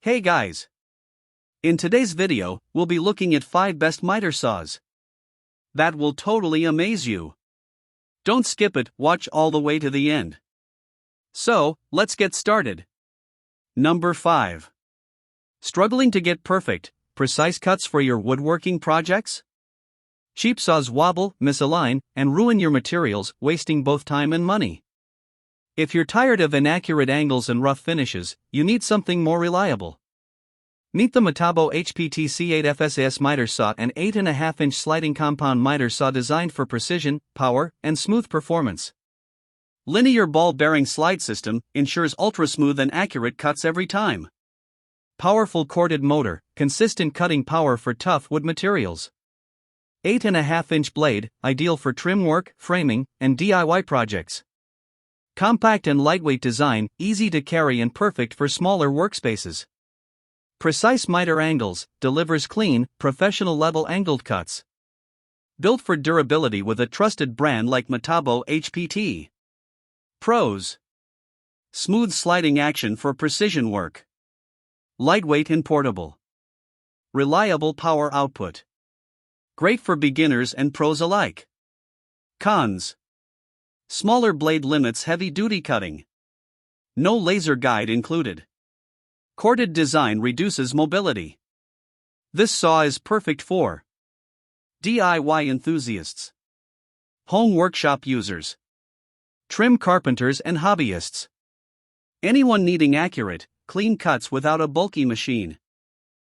Hey guys! In today's video, we'll be looking at 5 best miter saws that will totally amaze you. Don't skip it, watch all the way to the end. So, let's get started. Number 5. Struggling to get perfect, precise cuts for your woodworking projects? Cheap saws wobble, misalign, and ruin your materials, wasting both time and money. If you're tired of inaccurate angles and rough finishes, you need something more reliable. Meet the Metabo HPT C8 FSAS miter saw, an 8.5-inch sliding compound miter saw designed for precision, power, and smooth performance. Linear ball bearing slide system ensures ultra-smooth and accurate cuts every time. Powerful corded motor, consistent cutting power for tough wood materials. 8.5-inch blade, ideal for trim work, framing, and DIY projects. Compact and lightweight design, easy to carry and perfect for smaller workspaces. Precise miter angles, delivers clean, professional-level angled cuts. Built for durability with a trusted brand like Metabo HPT. Pros: smooth sliding action for precision work. Lightweight and portable. Reliable power output. Great for beginners and pros alike. Cons: smaller blade limits heavy-duty cutting. No laser guide included. Corded design reduces mobility. This saw is perfect for DIY enthusiasts, home workshop users, trim carpenters and hobbyists. Anyone needing accurate, clean cuts without a bulky machine.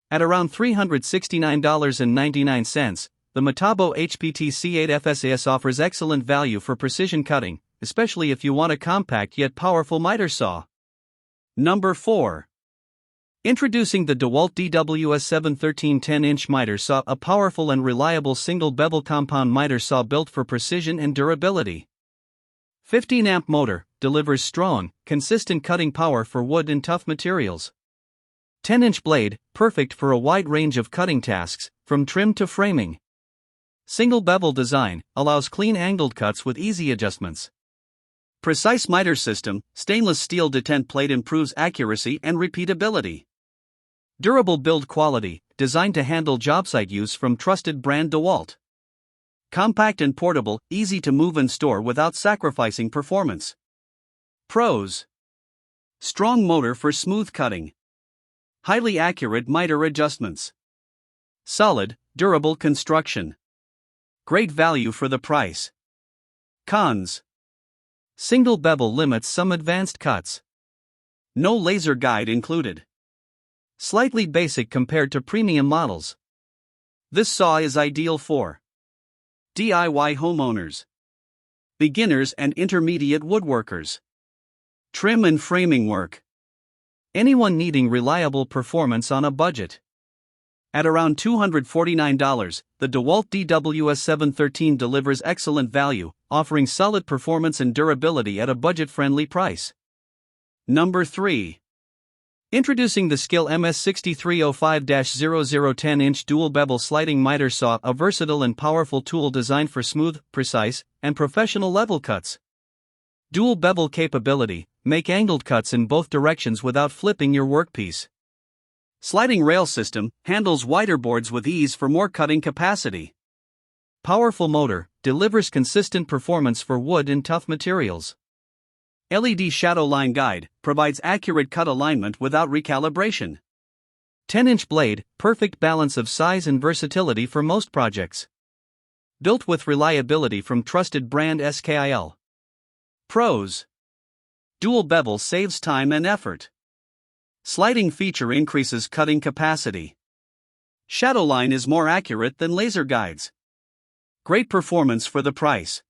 At around $369.99, the Metabo HPT C8 FSAS offers excellent value for precision cutting, especially if you want a compact yet powerful miter saw. Number 4. Introducing the DEWALT DWS713 10-inch miter saw, a powerful and reliable single bevel compound miter saw built for precision and durability. 15-amp motor, delivers strong, consistent cutting power for wood and tough materials. 10-inch blade, perfect for a wide range of cutting tasks, from trim to framing. Single bevel design, allows clean angled cuts with easy adjustments. Precise miter system, stainless steel detent plate improves accuracy and repeatability. Durable build quality, designed to handle job site use from trusted brand DEWALT. Compact and portable, easy to move and store without sacrificing performance. Pros: strong motor for smooth cutting. Highly accurate miter adjustments. Solid, durable construction. Great value for the price. Cons: single bevel limits some advanced cuts. No laser guide included. Slightly basic compared to premium models. This saw is ideal for DIY homeowners, beginners and intermediate woodworkers, trim and framing work. Anyone needing reliable performance on a budget. At around $249, the DEWALT DWS713 delivers excellent value, offering solid performance and durability at a budget-friendly price. Number 3. Introducing the SKIL MS6305-00 10-inch dual bevel sliding miter saw, a versatile and powerful tool designed for smooth, precise, and professional level cuts. Dual bevel capability, make angled cuts in both directions without flipping your workpiece. Sliding rail system, handles wider boards with ease for more cutting capacity. Powerful motor, delivers consistent performance for wood and tough materials. LED shadow line guide, provides accurate cut alignment without recalibration. 10-inch blade, perfect balance of size and versatility for most projects. Built with reliability from trusted brand SKIL. Pros: dual bevel saves time and effort. Sliding feature increases cutting capacity. Shadow line is more accurate than laser guides. Great performance for the price.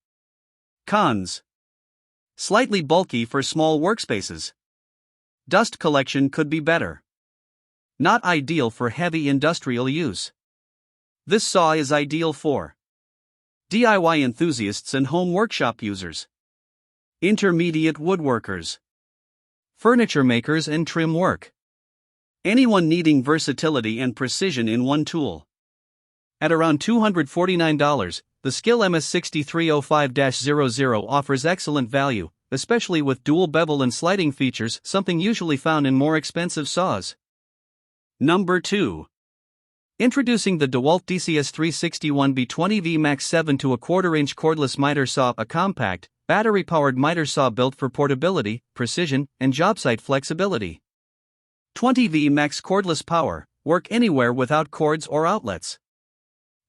Cons: slightly bulky for small workspaces. Dust collection could be better. Not ideal for heavy industrial use. This saw is ideal for DIY enthusiasts and home workshop users, intermediate woodworkers, furniture makers and trim work. Anyone needing versatility and precision in one tool. At around $249, the SKIL MS6305-00 offers excellent value, especially with dual bevel and sliding features, something usually found in more expensive saws. Number 2. Introducing the DEWALT DCS361B20V Max 7 to a 1/4 inch cordless miter saw, a compact, battery-powered miter saw built for portability, precision, and job site flexibility. 20V Max cordless power, work anywhere without cords or outlets.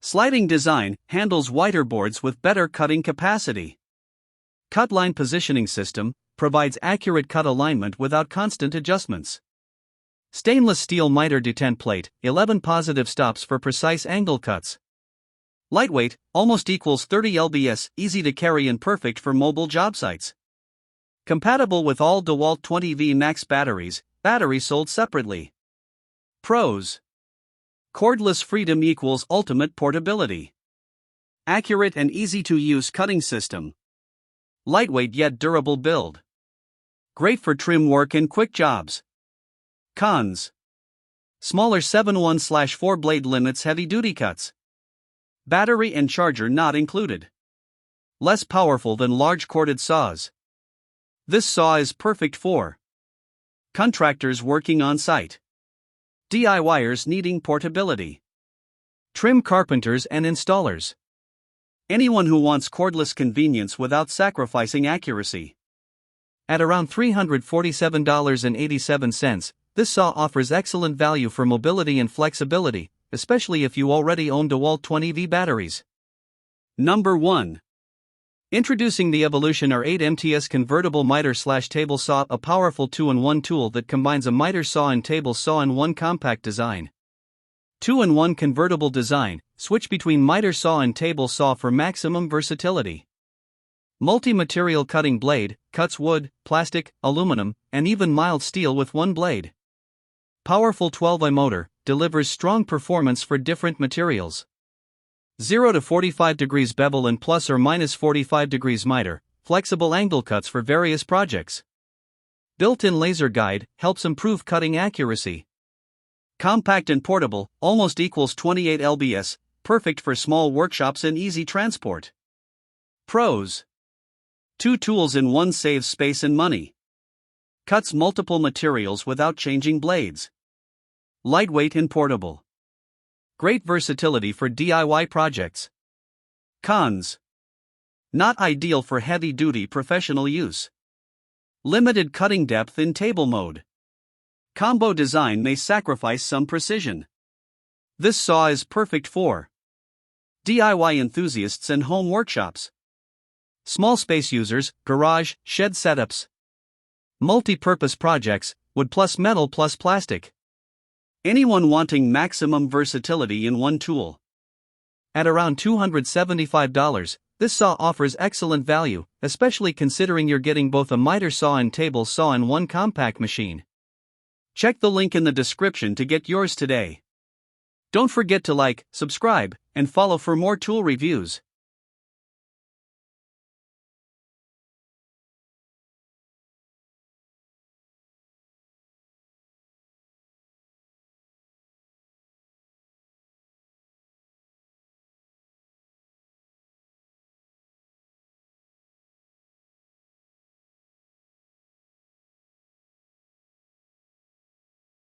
Sliding design, handles wider boards with better cutting capacity. Cut line positioning system, provides accurate cut alignment without constant adjustments. Stainless steel miter detent plate, 11 positive stops for precise angle cuts. Lightweight, almost equals 30 lbs, easy to carry and perfect for mobile job sites. Compatible with all DEWALT 20V Max batteries, battery sold separately. Pros. Cordless freedom equals ultimate portability. Accurate and easy to use cutting system. Lightweight yet durable build. Great for trim work and quick jobs. Cons. Smaller 7/1/4 blade limits heavy duty cuts. Battery and charger not included. Less powerful than large corded saws. This saw is perfect for contractors working on site, DIYers needing portability, trim carpenters and installers, anyone who wants cordless convenience without sacrificing accuracy. At around $347.87, this saw offers excellent value for mobility and flexibility, especially if you already own DEWALT 20V batteries. Number 1. Introducing the Evolution R8 MTS Convertible Miter/Table Saw, a powerful 2-in-1 tool that combines a miter saw and table saw in one compact design. 2-in-1 convertible design, switch between miter saw and table saw for maximum versatility. Multi-material cutting blade, cuts wood, plastic, aluminum, and even mild steel with one blade. Powerful 12i motor, delivers strong performance for different materials. 0 to 45 degrees bevel and plus or minus 45 degrees miter, flexible angle cuts for various projects. Built-in laser guide, helps improve cutting accuracy. Compact and portable, almost equals 28 lbs, perfect for small workshops and easy transport. Pros. 2 tools in one saves space and money. Cuts multiple materials without changing blades. Lightweight and portable. Great versatility for DIY projects. Cons. Not ideal for heavy-duty professional use. Limited cutting depth in table mode. Combo design may sacrifice some precision. This saw is perfect for DIY enthusiasts and home workshops. Small space users, garage, shed setups. Multi-purpose projects, wood plus metal plus plastic. Anyone wanting maximum versatility in one tool. At around $275, this saw offers excellent value, especially considering you're getting both a miter saw and table saw in one compact machine. Check the link in the description to get yours today. Don't forget to like, subscribe, and follow for more tool reviews.